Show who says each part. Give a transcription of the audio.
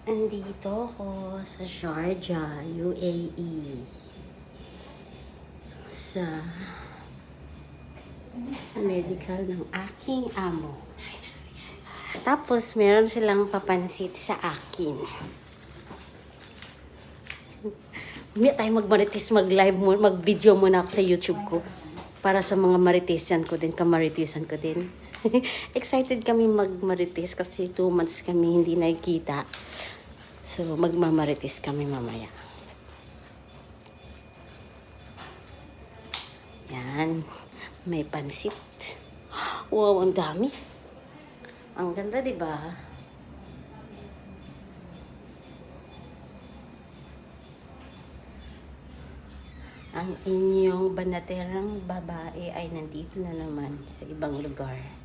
Speaker 1: Andito ako sa Sharjah, UAE. Sa medical ng aking amo. Tapos, meron silang papansit sa akin. Hindi tayo magmarites, mag-live mo, mag-video muna ako sa YouTube ko. Para sa mga maritisan ko din, kamaritisan ko din. Excited kami magmarites kasi 2 months kami hindi nagkita. So, magmamarites kami mamaya. Yan. May pansit. Wow, ang dami. Ang ganda, di ba? Ang inyong banaterang babae ay nandito na naman sa ibang lugar.